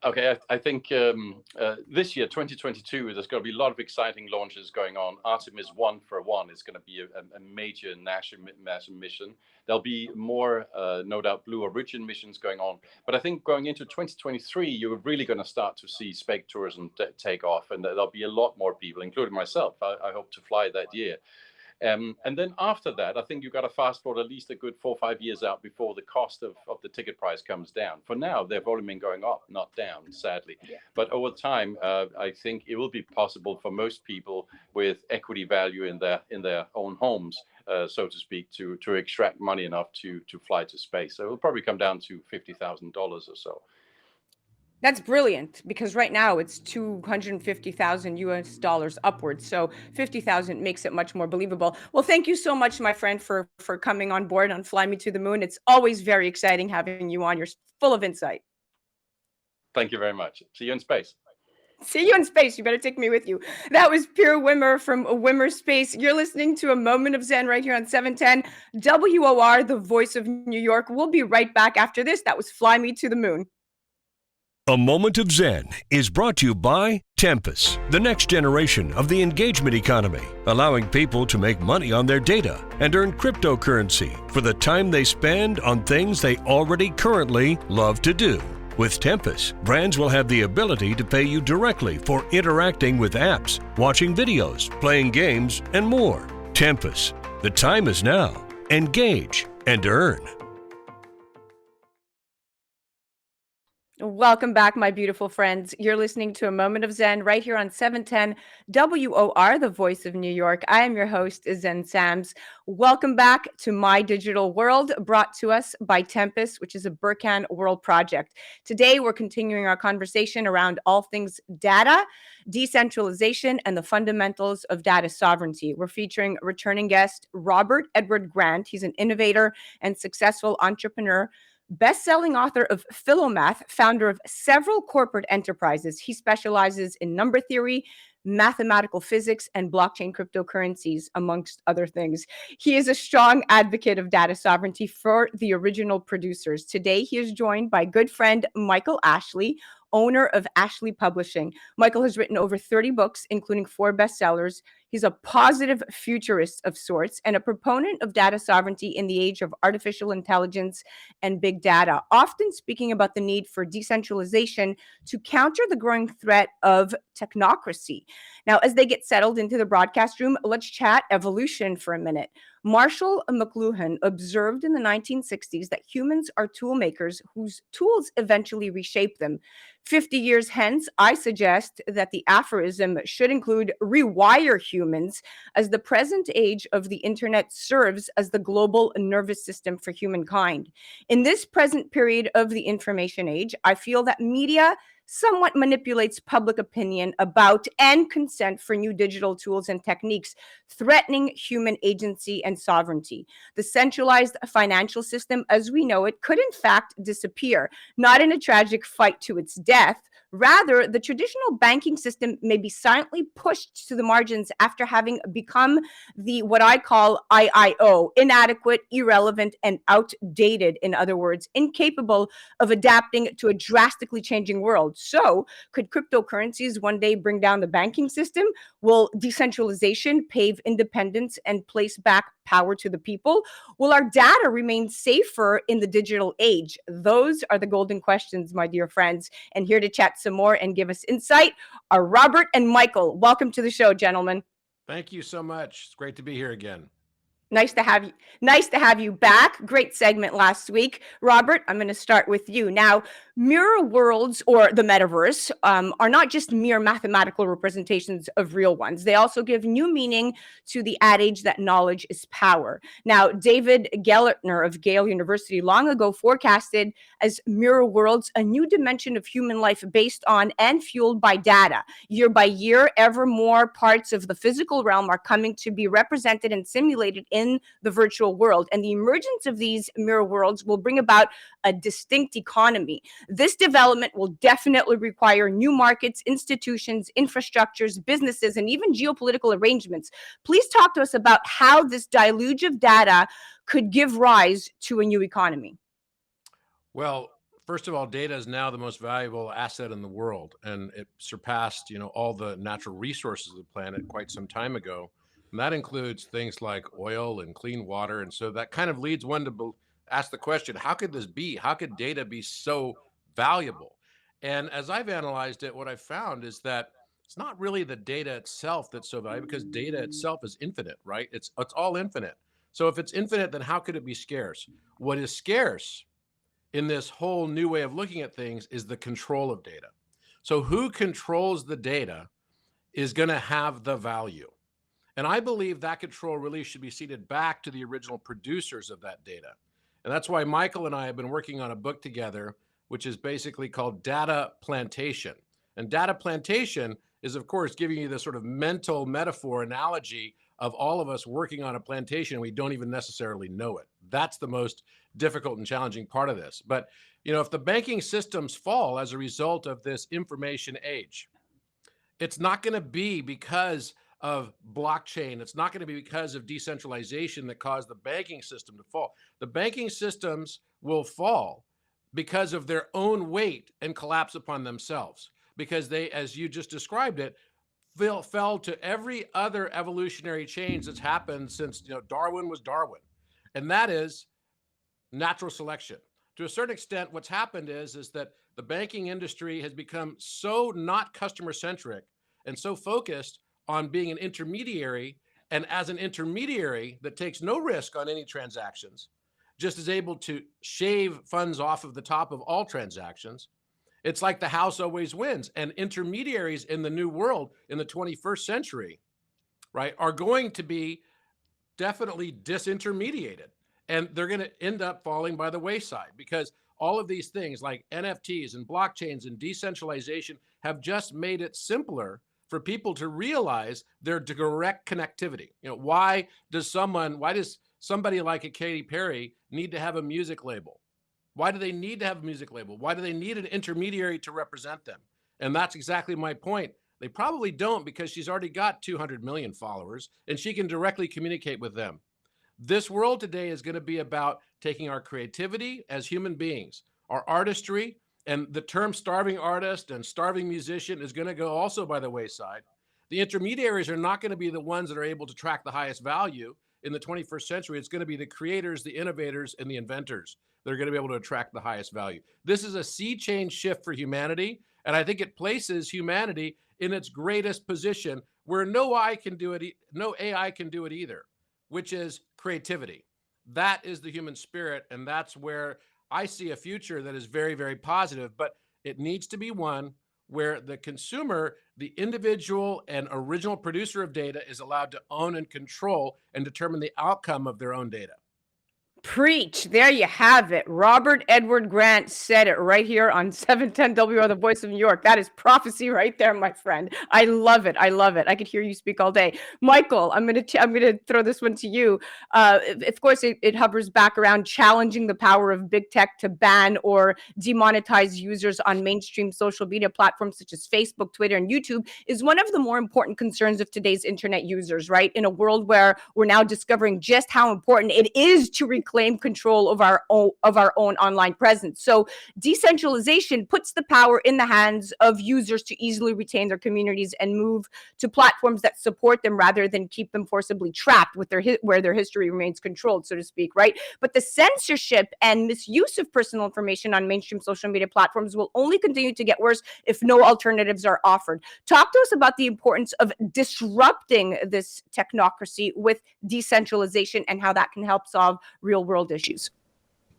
Okay, I think this year, 2022, there's going to be a lot of exciting launches going on. Artemis 1 for one is going to be a major national mission. There'll be more, no doubt, Blue Origin missions going on. But I think going into 2023, you're really going to start to see space tourism take off, and there'll be a lot more people, including myself. I hope to fly that year. And then after that, I think you've got to fast forward at least a good 4 or 5 years out before the cost of the ticket price comes down. For now, they've only been going up, not down, sadly. Yeah. But over time, I think it will be possible for most people with equity value in their own homes, so to speak, to extract money enough to fly to space. So it will probably come down to $50,000 or so. That's brilliant, because right now it's $250,000 US upwards. So 50,000 makes it much more believable. Well, thank you so much, my friend, for coming on board on Fly Me to the Moon. It's always very exciting having you on. You're full of insight. Thank you very much. See you in space. See you in space. You better take me with you. That was Per Wimmer from Wimmer Space. You're listening to a Moment of Zen right here on 710 WOR, the voice of New York. We'll be right back after this. That was Fly Me to the Moon. A Moment of Zen is brought to you by Tempus, the next generation of the engagement economy, allowing people to make money on their data and earn cryptocurrency for the time they spend on things they already currently love to do. With Tempus, brands will have the ability to pay you directly for interacting with apps, watching videos, playing games, and more. Tempus, the time is now. Engage and earn. Welcome back, my beautiful friends. You're listening to a Moment of Zen right here on 710 WOR, the voice of New York. I am your host, Zen Sams. Welcome back to My Digital World, brought to us by Tempus, which is a Burkan World project. Today, we're continuing our conversation around all things data, decentralization, and the fundamentals of data sovereignty. We're featuring returning guest Robert Edward Grant. He's an innovator and successful entrepreneur, best-selling author of Philomath, founder of several corporate enterprises. He specializes in number theory, mathematical physics, and blockchain cryptocurrencies, amongst other things. He is a strong advocate of data sovereignty for the original producers. Today, he is joined by good friend Michael Ashley, owner of Ashley Publishing. Michael has written over 30 books, including 4 bestsellers. He's a positive futurist of sorts and a proponent of data sovereignty in the age of artificial intelligence and big data, often speaking about the need for decentralization to counter the growing threat of technocracy. Now, as they get settled into the broadcast room, let's chat evolution for a minute. Marshall McLuhan observed in the 1960s that humans are tool makers whose tools eventually reshape them. 50 years hence, I suggest that the aphorism should include rewire humans, as the present age of the internet serves as the global nervous system for humankind. In this present period of the information age, I feel that media somewhat manipulates public opinion about and consent for new digital tools and techniques threatening human agency and sovereignty. The centralized financial system as we know it could in fact disappear, not in a tragic fight to its death. Rather, the traditional banking system may be silently pushed to the margins after having become the what I call IIO, inadequate, irrelevant, and outdated. In other words, incapable of adapting to a drastically changing world. So, could cryptocurrencies one day bring down the banking system? Will decentralization pave independence and place back power to the people? Will our data remain safer in the digital age? Those are the golden questions, my dear friends. And here to chat some more and give us insight are Robert and Michael. Welcome to the show, gentlemen. Thank you so much. It's great to be here again. Nice to have you. Nice to have you back. Great segment last week. Robert, I'm going to start with you. Now, mirror worlds or the metaverse are not just mere mathematical representations of real ones. They also give new meaning to the adage that knowledge is power. Now, David Gellertner of Yale University long ago forecasted as mirror worlds a new dimension of human life based on and fueled by data. Year by year, ever more parts of the physical realm are coming to be represented and simulated in the virtual world. And the emergence of these mirror worlds will bring about a distinct economy. This development will definitely require new markets, institutions, infrastructures, businesses, and even geopolitical arrangements. Please talk to us about how this deluge of data could give rise to a new economy. Well, first of all, data is now the most valuable asset in the world, and it surpassed, all the natural resources of the planet quite some time ago. And that includes things like oil and clean water. And so that kind of leads one to ask the question, how could this be? How could data be so valuable? And as I've analyzed it, what I've found is that it's not really the data itself that's so valuable, because data itself is infinite, right? It's all infinite. So if it's infinite, then how could it be scarce? What is scarce in this whole new way of looking at things is the control of data. So who controls the data is going to have the value. And I believe that control really should be ceded back to the original producers of that data. And that's why Michael and I have been working on a book together, which is basically called Data Plantation. And data plantation is, of course, giving you the sort of mental metaphor analogy of all of us working on a plantation and we don't even necessarily know it. That's the most difficult and challenging part of this. But, if the banking systems fall as a result of this information age, It's not going to be because of blockchain. It's not going to be because of decentralization that caused the banking system to fall. The banking systems will fall because of their own weight and collapse upon themselves, because they, as you just described it, fell to every other evolutionary change that's happened since, Darwin was Darwin, and that is natural selection. To a certain extent, what's happened is that the banking industry has become so not customer centric and so focused on being an intermediary, and as an intermediary that takes no risk on any transactions, just is able to shave funds off of the top of all transactions. It's like the house always wins. And intermediaries in the new world, in the 21st century, right, are going to be definitely disintermediated. And they're going to end up falling by the wayside, because all of these things like NFTs and blockchains and decentralization have just made it simpler for people to realize their direct connectivity. Why does somebody like a Katy Perry need to have a music label? Why do they need to have a music label? Why do they need an intermediary to represent them? And that's exactly my point. They probably don't, because she's already got 200 million followers and she can directly communicate with them. This world today is going to be about taking our creativity as human beings, our artistry, and the term starving artist and starving musician is going to go also by the wayside. The intermediaries are not going to be the ones that are able to track the highest value in the 21st century. It's going to be the creators, the innovators, and the inventors that are going to be able to attract the highest value. This is a sea change shift for humanity, and I think it places humanity in its greatest position, where no AI can do it either, which is creativity. That is the human spirit, and that's where I see a future that is very, very positive, but it needs to be one where the consumer, the individual and original producer of data, is allowed to own and control and determine the outcome of their own data. Preach. There you have it. Robert Edward Grant said it right here on 710 WR, the voice of New York. That is prophecy right there, my friend. I love it. I love it. I could hear you speak all day. Michael, I'm gonna throw this one to you. Of course, it hovers back around challenging the power of big tech to ban or demonetize users on mainstream social media platforms such as Facebook, Twitter, and YouTube is one of the more important concerns of today's internet users, right? In a world where we're now discovering just how important it is to reclaim control of our own online presence. So decentralization puts the power in the hands of users to easily retain their communities and move to platforms that support them rather than keep them forcibly trapped with where their history remains controlled, so to speak, right? But the censorship and misuse of personal information on mainstream social media platforms will only continue to get worse if no alternatives are offered. Talk to us about the importance of disrupting this technocracy with decentralization and how that can help solve real world issues.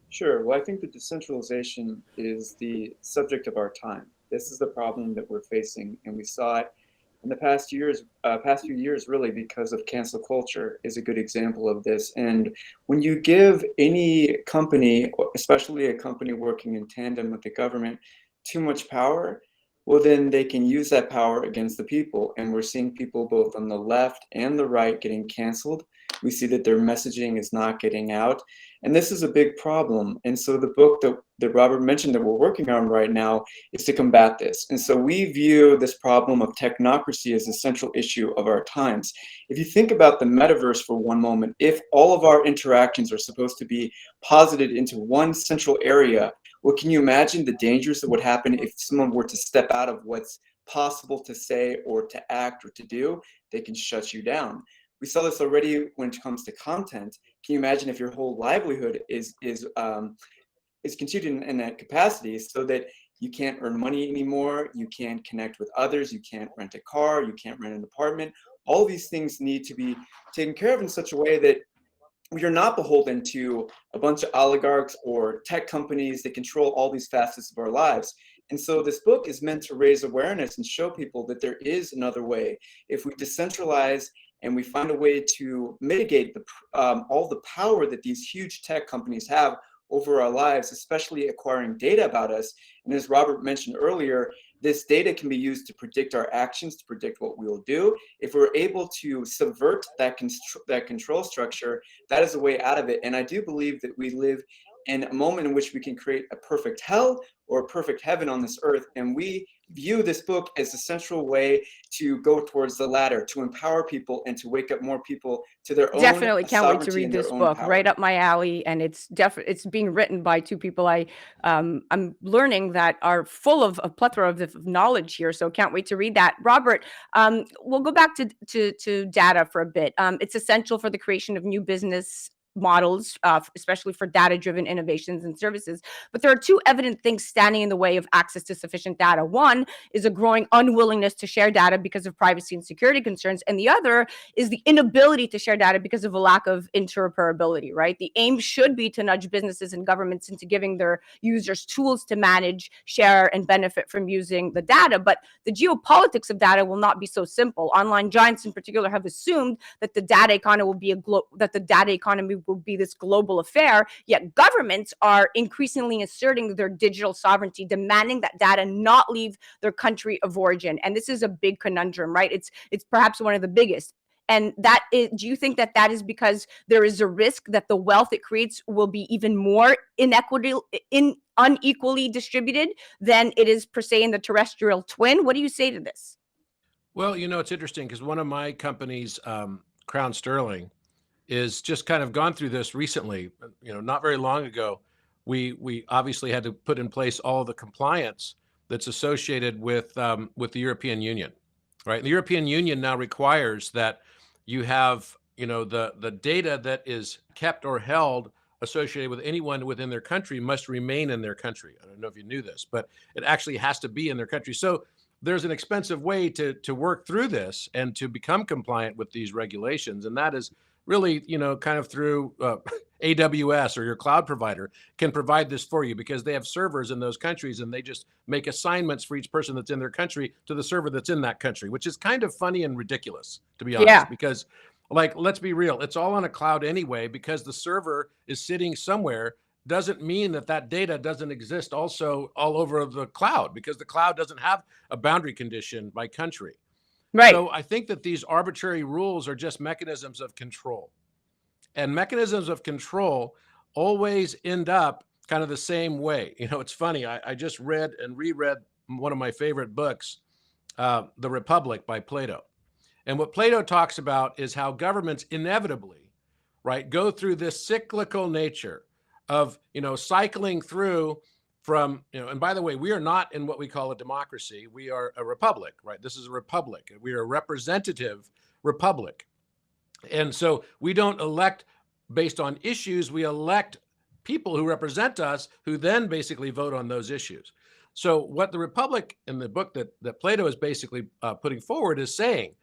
Sure. Well, I think that decentralization is the subject of our time. This is the problem that we're facing, and we saw it in the past few years, really, because of cancel culture is a good example of this. And when you give any company, especially a company working in tandem with the government, too much power, well, then they can use that power against the people. And we're seeing people both on the left and the right getting canceled. We see that their messaging is not getting out. And this is a big problem. And so the book that Robert mentioned that we're working on right now is to combat this. And so we view this problem of technocracy as a central issue of our times. If you think about the metaverse for one moment, if all of our interactions are supposed to be posited into one central area, well, can you imagine the dangers that would happen if someone were to step out of what's possible to say or to act or to do? They can shut you down. We saw this already when it comes to content. Can you imagine if your whole livelihood is continued in that capacity, so that you can't earn money anymore, you can't connect with others, you can't rent a car, you can't rent an apartment? All these things need to be taken care of in such a way that we are not beholden to a bunch of oligarchs or tech companies that control all these facets of our lives. And so this book is meant to raise awareness and show people that there is another way. If we decentralize and we find a way to mitigate all the power that these huge tech companies have over our lives, especially acquiring data about us. And as Robert mentioned earlier, this data can be used to predict our actions, to predict what we will do. If we're able to subvert that control structure, that is a way out of it. And I do believe that we live in a moment in which we can create a perfect hell or a perfect heaven on this earth. And we view this book as a central way to go towards the latter, to empower people and to wake up more people to their own Definitely can't wait to sovereignty read and their this own book. power. Right up my alley, and it's being written by two people I'm learning that are full of a plethora of knowledge here. So can't wait to read that. Robert, we'll go back to data for a bit. It's essential for the creation of new business models, especially for data-driven innovations and services. But there are two evident things standing in the way of access to sufficient data. One is a growing unwillingness to share data because of privacy and security concerns, and the other is the inability to share data because of a lack of interoperability, right? The aim should be to nudge businesses and governments into giving their users tools to manage, share, and benefit from using the data. But the geopolitics of data will not be so simple. Online giants in particular have assumed that the data economy will be this global affair, yet governments are increasingly asserting their digital sovereignty, demanding that data not leave their country of origin. And this is a big conundrum, right? It's perhaps one of the biggest. And that is, do you think that is because there is a risk that the wealth it creates will be even more unequally distributed than it is per se in the terrestrial twin? What do you say to this? Well, it's interesting because one of my companies, Crown Sterling, is just kind of gone through this recently. Not very long ago, we obviously had to put in place all of the compliance that's associated with the European Union, right? The European Union now requires that you have, the data that is kept or held associated with anyone within their country must remain in their country. I don't know if you knew this, but it actually has to be in their country. So there's an expensive way to work through this and to become compliant with these regulations, and that is really, kind of through AWS or your cloud provider can provide this for you because they have servers in those countries and they just make assignments for each person that's in their country to the server that's in that country, which is kind of funny and ridiculous, to be honest. Yeah. Because, let's be real, it's all on a cloud anyway. Because the server is sitting somewhere doesn't mean that data doesn't exist also all over the cloud, because the cloud doesn't have a boundary condition by country. Right. So I think that these arbitrary rules are just mechanisms of control. And mechanisms of control always end up kind of the same way. It's funny. I just read and reread one of my favorite books, The Republic by Plato. And what Plato talks about is how governments inevitably, right, go through this cyclical nature of, cycling through from, and by the way, we are not in what we call a democracy. We are a republic, right? This is a republic. We are a representative republic. And so we don't elect based on issues. We elect people who represent us, who then basically vote on those issues. So what the Republic in the book that Plato is basically putting forward is saying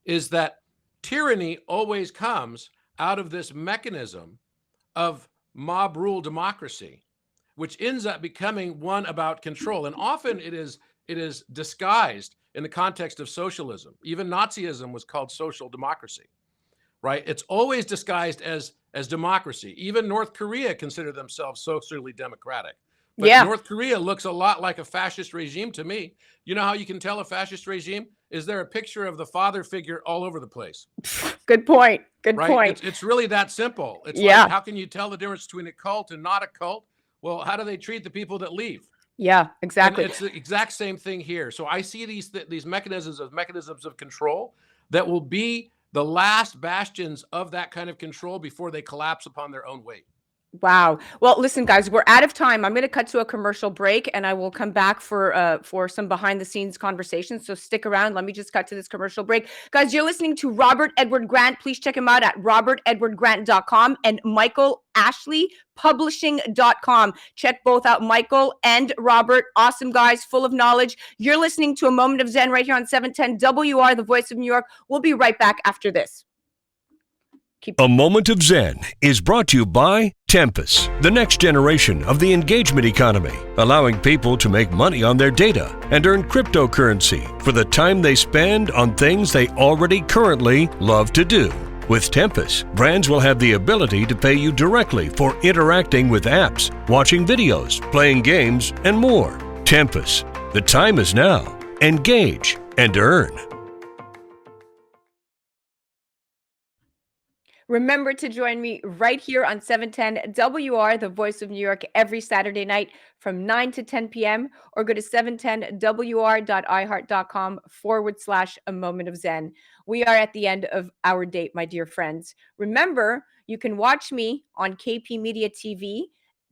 is that tyranny always comes out of this mechanism of mob rule democracy, which ends up becoming one about control. And often it is disguised in the context of socialism. Even Nazism was called social democracy, right? It's always disguised as democracy. Even North Korea consider themselves socially democratic. But Yeah. North Korea looks a lot like a fascist regime to me. You know how you can tell a fascist regime? Is there a picture of the father figure all over the place? Good point. Good right? point. It's really that simple. It's Yeah. like, how can you tell the difference between a cult and not a cult? Well, how do they treat the people that leave? Yeah, exactly. And it's the exact same thing here. So I see these mechanisms of control that will be the last bastions of that kind of control before they collapse upon their own weight. Wow. Well, listen, guys, we're out of time. I'm going to cut to a commercial break, and I will come back for some behind the scenes conversations. So stick around. Let me just cut to this commercial break. Guys, you're listening to Robert Edward Grant. Please check him out at robertedwardgrant.com and Michael Ashley publishing.com. Check both out, Michael and Robert. Awesome guys, full of knowledge. You're listening to A Moment of Zen right here on 710 WR, the voice of New York. We'll be right back after this. A Moment of Zen is brought to you by Tempus, the next generation of the engagement economy, allowing people to make money on their data and earn cryptocurrency for the time they spend on things they already currently love to do. With Tempus, brands will have the ability to pay you directly for interacting with apps, watching videos, playing games, and more. Tempus, the time is now. Engage and earn. Remember to join me right here on 710 WR, the voice of New York, every Saturday night from 9 to 10 p.m. or go to 710wr.iheart.com/a moment of Zen. We are at the end of our date, my dear friends. Remember, you can watch me on KP Media TV.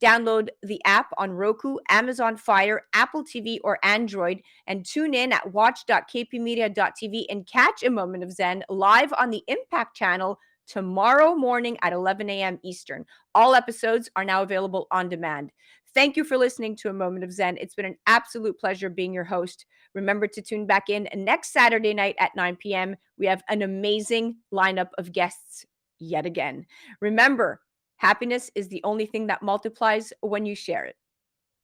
Download the app on Roku, Amazon Fire, Apple TV, or Android, and tune in at watch.kpmedia.tv and catch A Moment of Zen live on the Impact channel tomorrow morning at 11 a.m. Eastern. All episodes are now available on demand. Thank you for listening to A Moment of Zen. It's been an absolute pleasure being your host. Remember to tune back in next Saturday night at 9 p.m. We have an amazing lineup of guests yet again. Remember, happiness is the only thing that multiplies when you share it.